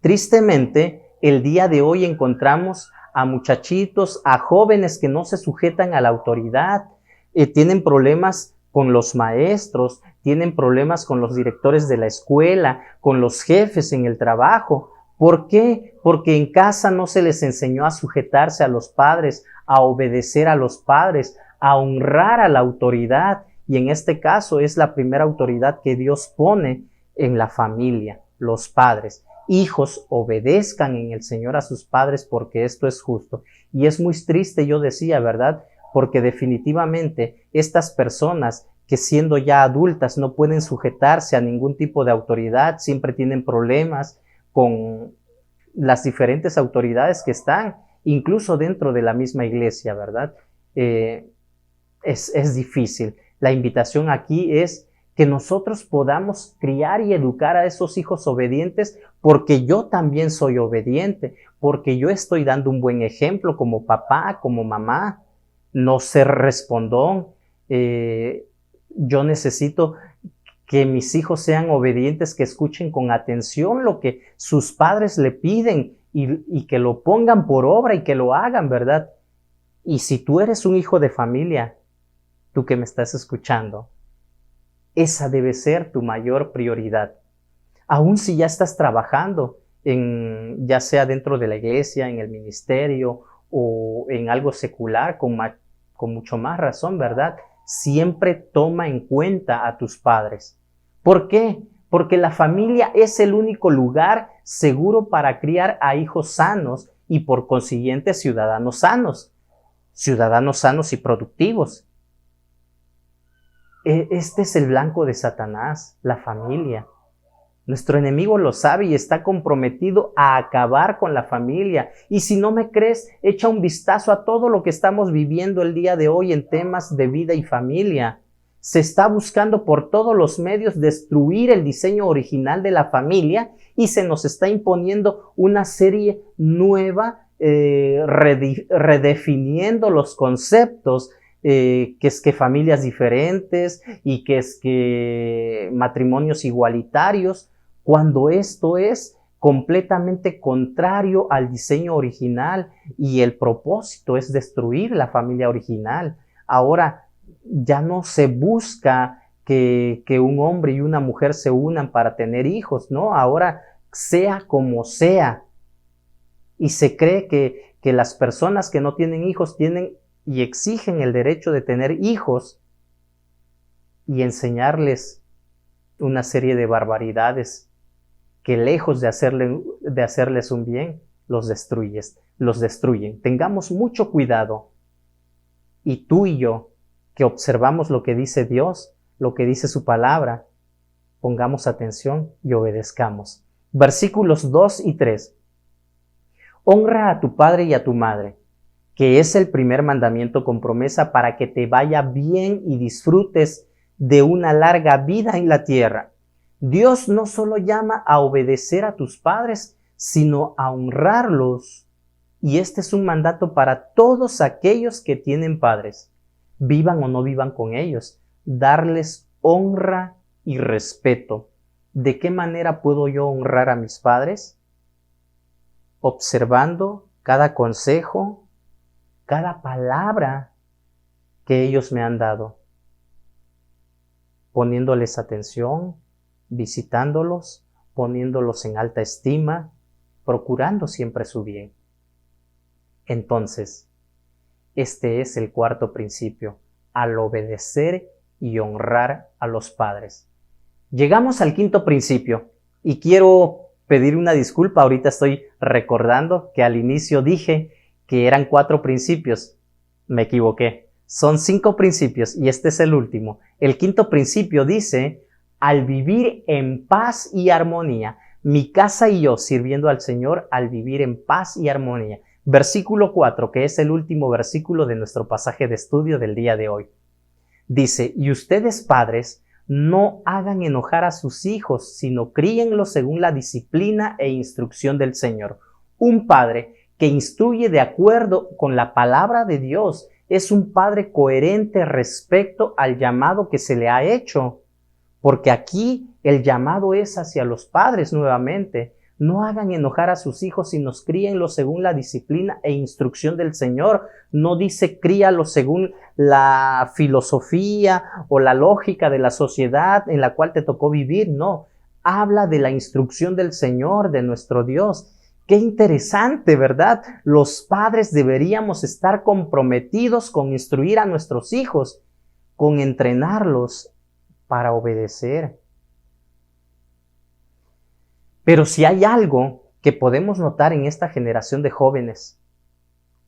Tristemente, el día de hoy encontramos a muchachitos, a jóvenes que no se sujetan a la autoridad, tienen problemas con los maestros, tienen problemas con los directores de la escuela, con los jefes en el trabajo. ¿Por qué? Porque en casa no se les enseñó a sujetarse a los padres, a obedecer a los padres, a honrar a la autoridad. Y en este caso es la primera autoridad que Dios pone en la familia, los padres. Hijos, obedezcan en el Señor a sus padres, porque esto es justo. Y es muy triste, yo decía, ¿verdad? Porque definitivamente estas personas que siendo ya adultas no pueden sujetarse a ningún tipo de autoridad, siempre tienen problemas con las diferentes autoridades que están, incluso dentro de la misma iglesia, ¿verdad? Es difícil. La invitación aquí es que nosotros podamos criar y educar a esos hijos obedientes, porque yo también soy obediente, porque yo estoy dando un buen ejemplo como papá, como mamá. No ser respondón. Yo necesito que mis hijos sean obedientes, que escuchen con atención lo que sus padres le piden y que lo pongan por obra y que lo hagan, ¿verdad? Y si tú eres un hijo de familia, tú que me estás escuchando, esa debe ser tu mayor prioridad. Aun si ya estás trabajando, ya sea dentro de la iglesia, en el ministerio o en algo secular, con mucho más razón, ¿verdad? Siempre toma en cuenta a tus padres. ¿Por qué? Porque la familia es el único lugar seguro para criar a hijos sanos y por consiguiente ciudadanos sanos y productivos. Este es el blanco de Satanás, la familia. Nuestro enemigo lo sabe y está comprometido a acabar con la familia. Y si no me crees, echa un vistazo a todo lo que estamos viviendo el día de hoy en temas de vida y familia. Se está buscando por todos los medios destruir el diseño original de la familia y se nos está imponiendo una serie nueva, redefiniendo los conceptos, que es que familias diferentes y que es que matrimonios igualitarios, cuando esto es completamente contrario al diseño original y el propósito es destruir la familia original. Ahora ya no se busca que un hombre y una mujer se unan para tener hijos, ¿no? Ahora, sea como sea, Y se cree que las personas que no tienen hijos tienen y exigen el derecho de tener hijos y enseñarles una serie de barbaridades que lejos de hacerles un bien, los destruyen. Tengamos mucho cuidado. Y tú y yo, que observamos lo que dice Dios, lo que dice su palabra, pongamos atención y obedezcamos. Versículos 2 y 3. Honra a tu padre y a tu madre, que es el primer mandamiento con promesa para que te vaya bien y disfrutes de una larga vida en la tierra. Dios no solo llama a obedecer a tus padres, sino a honrarlos. Y este es un mandato para todos aquellos que tienen padres, vivan o no vivan con ellos, darles honra y respeto. ¿De qué manera puedo yo honrar a mis padres? Observando cada consejo, cada palabra que ellos me han dado, poniéndoles atención, visitándolos, poniéndolos en alta estima, procurando siempre su bien. Entonces, este es el cuarto principio, al obedecer y honrar a los padres. Llegamos al quinto principio y quiero pedir una disculpa. Ahorita estoy recordando que al inicio dije que eran 4 principios. Me equivoqué. Son 5 principios y este es el último. El quinto principio dice, al vivir en paz y armonía. Mi casa y yo sirviendo al Señor al vivir en paz y armonía. Versículo 4, que es el último versículo de nuestro pasaje de estudio del día de hoy. Dice, y ustedes padres, no hagan enojar a sus hijos, sino críenlos según la disciplina e instrucción del Señor. Un padre que instruye de acuerdo con la palabra de Dios es un padre coherente respecto al llamado que se le ha hecho. Porque aquí el llamado es hacia los padres nuevamente. No hagan enojar a sus hijos, sino críenlos según la disciplina e instrucción del Señor. No dice críalos según la filosofía o la lógica de la sociedad en la cual te tocó vivir. No, habla de la instrucción del Señor, de nuestro Dios. Qué interesante, ¿verdad? Los padres deberíamos estar comprometidos con instruir a nuestros hijos, con entrenarlos para obedecer. Pero si hay algo que podemos notar en esta generación de jóvenes,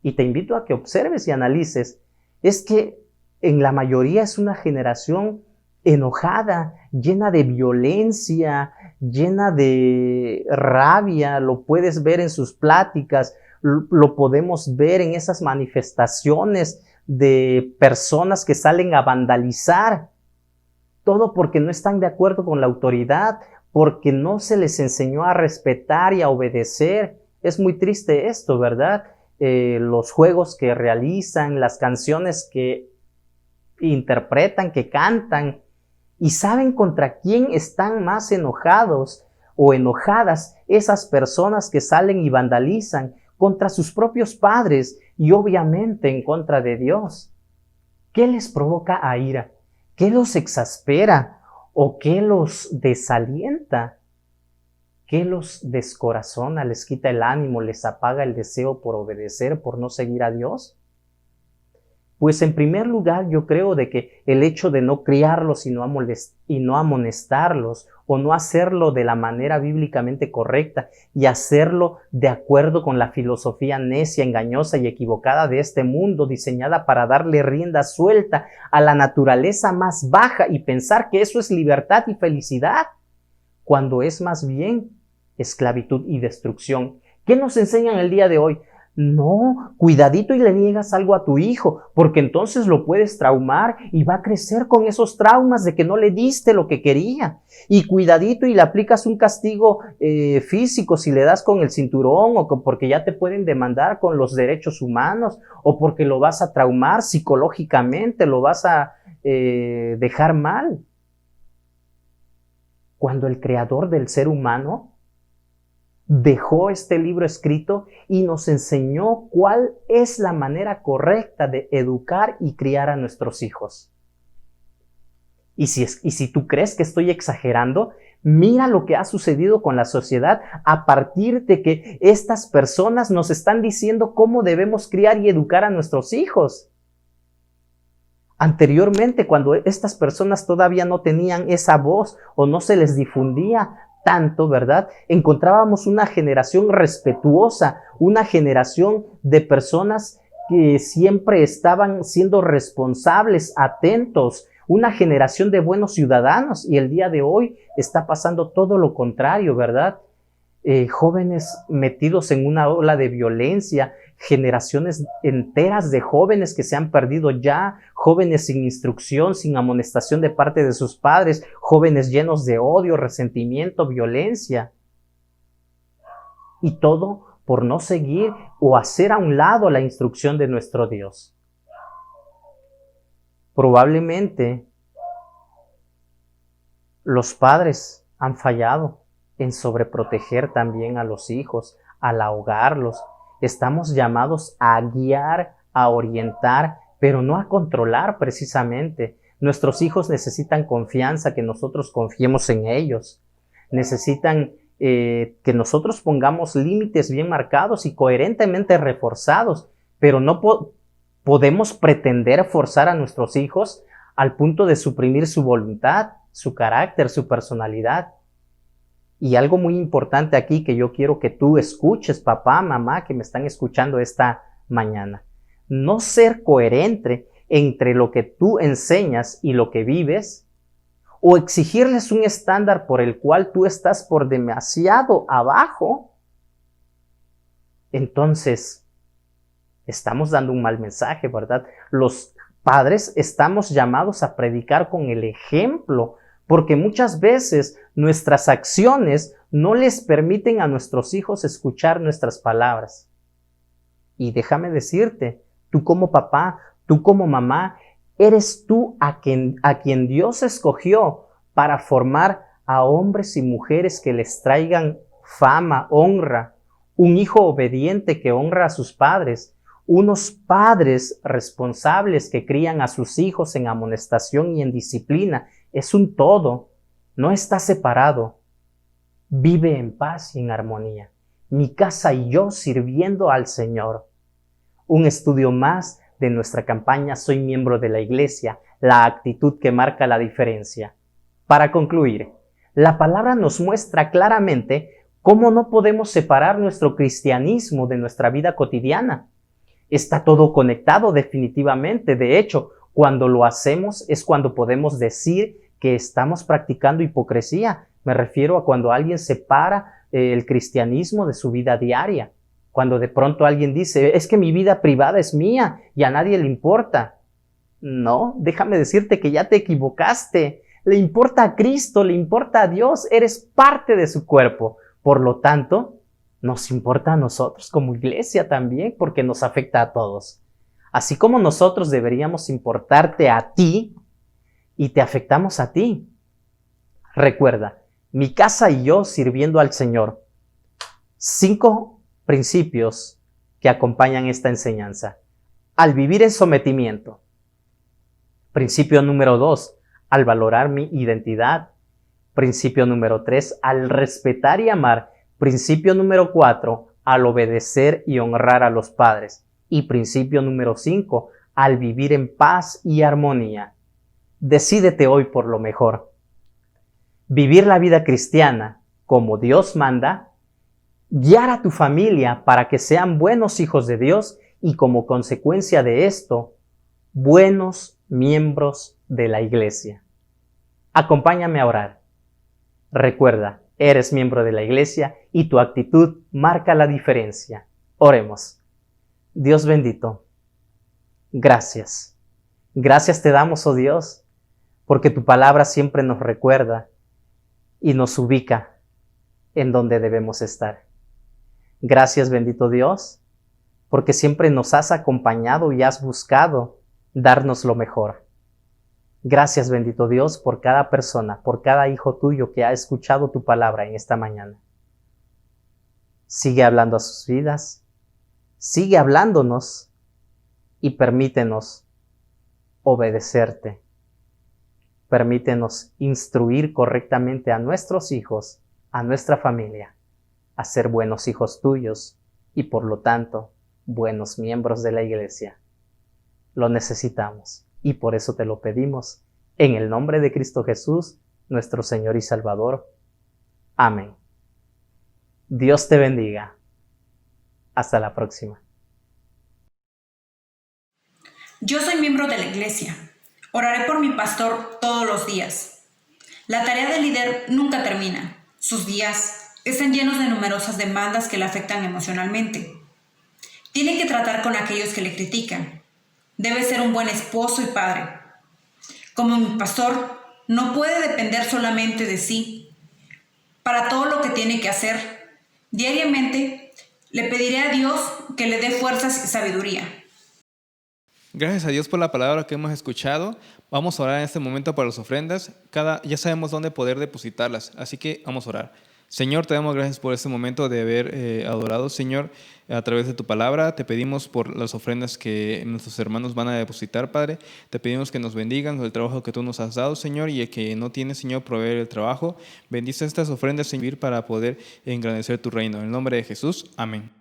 y te invito a que observes y analices, es que en la mayoría es una generación enojada, llena de violencia, llena de rabia. Lo puedes ver en sus pláticas, lo podemos ver en esas manifestaciones de personas que salen a vandalizar. Todo porque no están de acuerdo con la autoridad, porque no se les enseñó a respetar y a obedecer. Es muy triste esto, ¿verdad? Los juegos que realizan, las canciones que interpretan, que cantan, y saben contra quién están más enojados o enojadas esas personas que salen y vandalizan contra sus propios padres y obviamente en contra de Dios. ¿Qué les provoca a ira? ¿Qué los exaspera? ¿O qué los desalienta? ¿Qué los descorazona? ¿Les quita el ánimo? ¿Les apaga el deseo por obedecer, por no seguir a Dios? Pues en primer lugar yo creo de que el hecho de no criarlos y no amonestarlos o no hacerlo de la manera bíblicamente correcta y hacerlo de acuerdo con la filosofía necia, engañosa y equivocada de este mundo, diseñada para darle rienda suelta a la naturaleza más baja y pensar que eso es libertad y felicidad, cuando es más bien esclavitud y destrucción. ¿Qué nos enseñan el día de hoy? No, cuidadito y le niegas algo a tu hijo, porque entonces lo puedes traumar y va a crecer con esos traumas de que no le diste lo que quería. Y cuidadito y le aplicas un castigo físico si le das con el cinturón o porque ya te pueden demandar con los derechos humanos o porque lo vas a traumar psicológicamente, lo vas a dejar mal. Cuando el creador del ser humano dejó este libro escrito y nos enseñó cuál es la manera correcta de educar y criar a nuestros hijos. Y si tú crees que estoy exagerando, mira lo que ha sucedido con la sociedad a partir de que estas personas nos están diciendo cómo debemos criar y educar a nuestros hijos. Anteriormente, cuando estas personas todavía no tenían esa voz o no se les difundía tanto, ¿verdad? Encontrábamos una generación respetuosa, una generación de personas que siempre estaban siendo responsables, atentos, una generación de buenos ciudadanos, y el día de hoy está pasando todo lo contrario, ¿verdad? Jóvenes metidos en una ola de violencia, generaciones enteras de jóvenes que se han perdido ya, jóvenes sin instrucción, sin amonestación de parte de sus padres, jóvenes llenos de odio, resentimiento, violencia. Y todo por no seguir o hacer a un lado la instrucción de nuestro Dios. Probablemente los padres han fallado en sobreproteger también a los hijos, al ahogarlos. Estamos llamados a guiar, a orientar, pero no a controlar precisamente. Nuestros hijos necesitan confianza, que nosotros confiemos en ellos. Necesitan que nosotros pongamos límites bien marcados y coherentemente reforzados, pero no podemos pretender forzar a nuestros hijos al punto de suprimir su voluntad, su carácter, su personalidad. Y algo muy importante aquí que yo quiero que tú escuches, papá, mamá, que me están escuchando esta mañana. No ser coherente entre lo que tú enseñas y lo que vives, o exigirles un estándar por el cual tú estás por demasiado abajo, entonces estamos dando un mal mensaje, ¿verdad? Los padres estamos llamados a predicar con el ejemplo, porque muchas veces nuestras acciones no les permiten a nuestros hijos escuchar nuestras palabras. Y déjame decirte, tú como papá, tú como mamá, eres tú a quien Dios escogió para formar a hombres y mujeres que les traigan fama, honra, un hijo obediente que honra a sus padres, unos padres responsables que crían a sus hijos en amonestación y en disciplina. Es un todo, no está separado. Vive en paz y en armonía. Mi casa y yo sirviendo al Señor. Un estudio más de nuestra campaña Soy miembro de la Iglesia, la actitud que marca la diferencia. Para concluir, la palabra nos muestra claramente cómo no podemos separar nuestro cristianismo de nuestra vida cotidiana. Está todo conectado definitivamente. De hecho, cuando lo hacemos es cuando podemos decir que estamos practicando hipocresía. Me refiero a cuando alguien separa el cristianismo de su vida diaria. Cuando de pronto alguien dice, es que mi vida privada es mía y a nadie le importa. No, déjame decirte que ya te equivocaste. Le importa a Cristo, le importa a Dios, eres parte de su cuerpo. Por lo tanto, nos importa a nosotros como iglesia también, porque nos afecta a todos. Así como nosotros deberíamos importarte a ti y te afectamos a ti. Recuerda, mi casa y yo sirviendo al Señor. 5 principios que acompañan esta enseñanza. Al vivir en sometimiento. Principio número 2, al valorar mi identidad. Principio número 3, al respetar y amar. Principio número 4, al obedecer y honrar a los padres. Y principio número 5, al vivir en paz y armonía. Decídete hoy por lo mejor. Vivir la vida cristiana como Dios manda, guiar a tu familia para que sean buenos hijos de Dios y como consecuencia de esto, buenos miembros de la iglesia. Acompáñame a orar. Recuerda, eres miembro de la iglesia y tu actitud marca la diferencia. Oremos. Dios bendito, gracias. Gracias te damos, oh Dios, porque tu palabra siempre nos recuerda y nos ubica en donde debemos estar. Gracias, bendito Dios, porque siempre nos has acompañado y has buscado darnos lo mejor. Gracias, bendito Dios, por cada persona, por cada hijo tuyo que ha escuchado tu palabra en esta mañana. Sigue hablando a sus vidas, sigue hablándonos y permítenos obedecerte Permítenos instruir correctamente a nuestros hijos, a nuestra familia, a ser buenos hijos tuyos y por lo tanto, buenos miembros de la Iglesia. Lo necesitamos y por eso te lo pedimos, en el nombre de Cristo Jesús, nuestro Señor y Salvador. Amén. Dios te bendiga. Hasta la próxima. Yo soy miembro de la iglesia. Oraré por mi pastor todos los días. La tarea de líder nunca termina. Sus días están llenos de numerosas demandas que le afectan emocionalmente. Tiene que tratar con aquellos que le critican. Debe ser un buen esposo y padre. Como mi pastor, no puede depender solamente de sí. Para todo lo que tiene que hacer, diariamente le pediré a Dios que le dé fuerzas y sabiduría. Gracias a Dios por la palabra que hemos escuchado. Vamos a orar en este momento por las ofrendas. Ya sabemos dónde poder depositarlas, así que vamos a orar. Señor, te damos gracias por este momento de haber adorado, Señor, a través de tu palabra. Te pedimos por las ofrendas que nuestros hermanos van a depositar, Padre. Te pedimos que nos bendigan con el trabajo que tú nos has dado, Señor, y el que no tiene, Señor, proveer el trabajo. Bendice estas ofrendas, Señor, para poder engrandecer tu reino. En el nombre de Jesús, amén.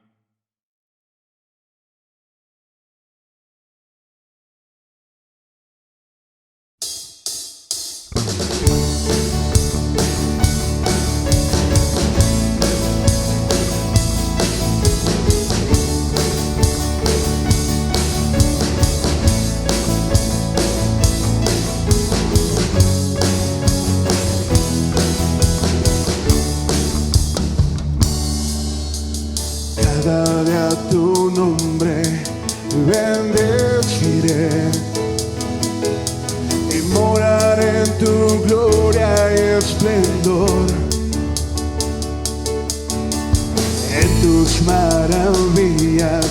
Cada día tu nombre bendeciré y moraré en tu gloria y esplendor. En tus maravillas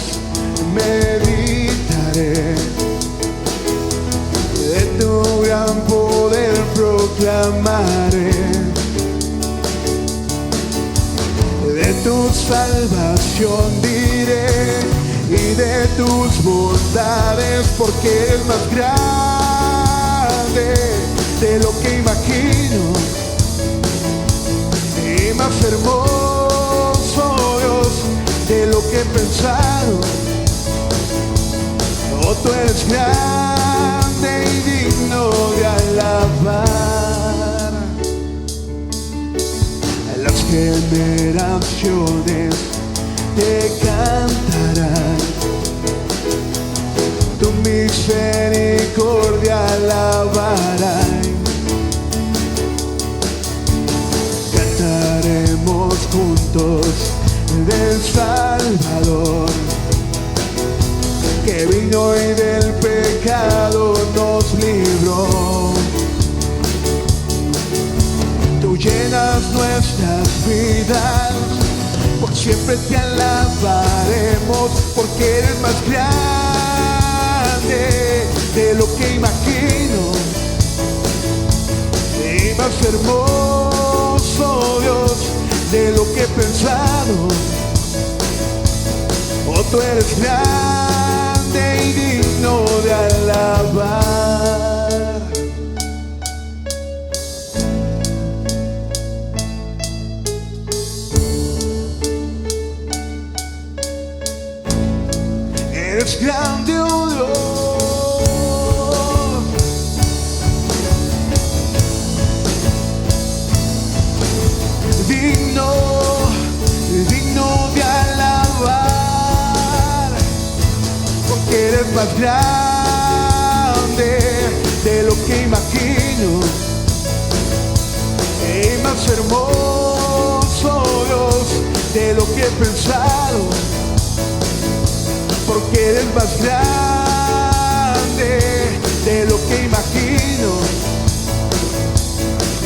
meditaré, de tu gran poder proclamaré. De tu salvación diré y de tus bondades, porque eres más grande de lo que imagino y más hermoso, Dios, de lo que he pensado. Oh, tú eres grande y digno de alabar. Las generaciones te cantarán, tu misericordia alabarán. Cantaremos juntos del Salvador, que vino y del pecado nos libró. Tú llenas nuestras vidas, por siempre te alabaremos, porque eres más grande de lo que imagino y más hermoso, Dios, de lo que he pensado. Oh, tú eres grande y digno de alabar. Eres grande, oh Dios, digno de alabar, porque eres más grande de lo que imagino y más hermoso, Dios, de lo que he pensado. Porque eres más grande de lo que imagino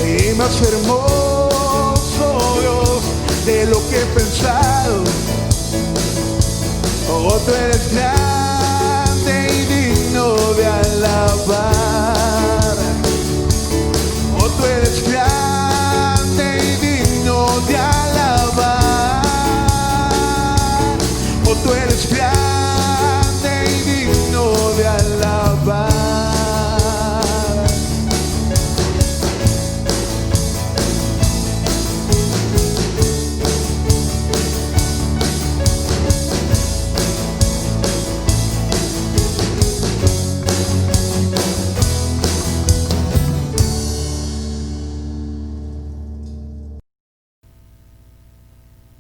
y más hermoso, Dios, de lo que he pensado. Oh, tú eres grande y digno de alabar. Oh, tú eres grande y digno de alabar. Oh, tú eres grande de alabar.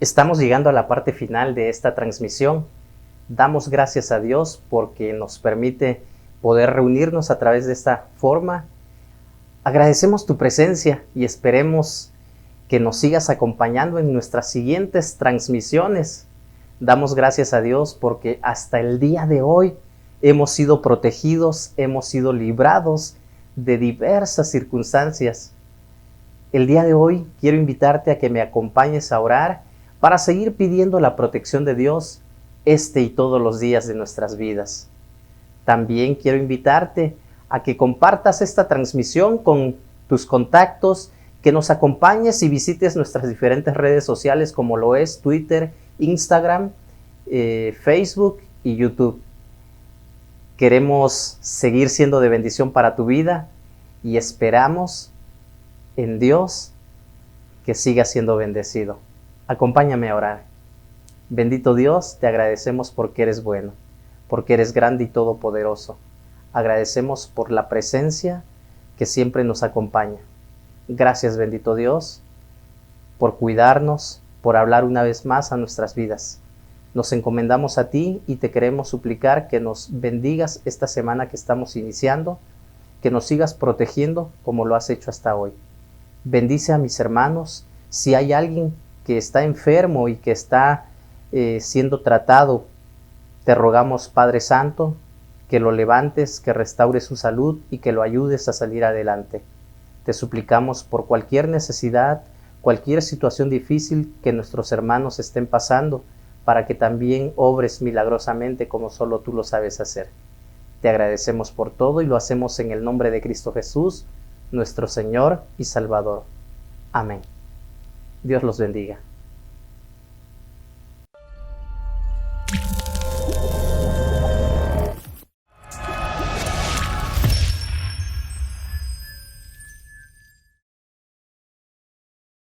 Estamos llegando a la parte final de esta transmisión. Damos gracias a Dios porque nos permite poder reunirnos a través de esta forma. Agradecemos tu presencia y esperemos que nos sigas acompañando en nuestras siguientes transmisiones. Damos gracias a Dios porque hasta el día de hoy hemos sido protegidos, hemos sido librados de diversas circunstancias. El día de hoy quiero invitarte a que me acompañes a orar para seguir pidiendo la protección de Dios este y todos los días de nuestras vidas. También quiero invitarte a que compartas esta transmisión con tus contactos, que nos acompañes y visites nuestras diferentes redes sociales como lo es Twitter, Instagram, Facebook y YouTube. Queremos seguir siendo de bendición para tu vida y esperamos en Dios que sigas siendo bendecido. Acompáñame a orar. Bendito Dios, te agradecemos porque eres bueno, porque eres grande y todopoderoso. Agradecemos por la presencia que siempre nos acompaña. Gracias, bendito Dios, por cuidarnos, por hablar una vez más a nuestras vidas. Nos encomendamos a ti y te queremos suplicar que nos bendigas esta semana que estamos iniciando, que nos sigas protegiendo como lo has hecho hasta hoy. Bendice a mis hermanos. Si hay alguien que está enfermo y que está siendo tratado, te rogamos, Padre Santo, que lo levantes, que restaures su salud y que lo ayudes a salir adelante. Te suplicamos por cualquier necesidad, cualquier situación difícil que nuestros hermanos estén pasando, para que también obres milagrosamente como solo tú lo sabes hacer. Te agradecemos por todo y lo hacemos en el nombre de Cristo Jesús, nuestro Señor y Salvador. Amén. Dios los bendiga.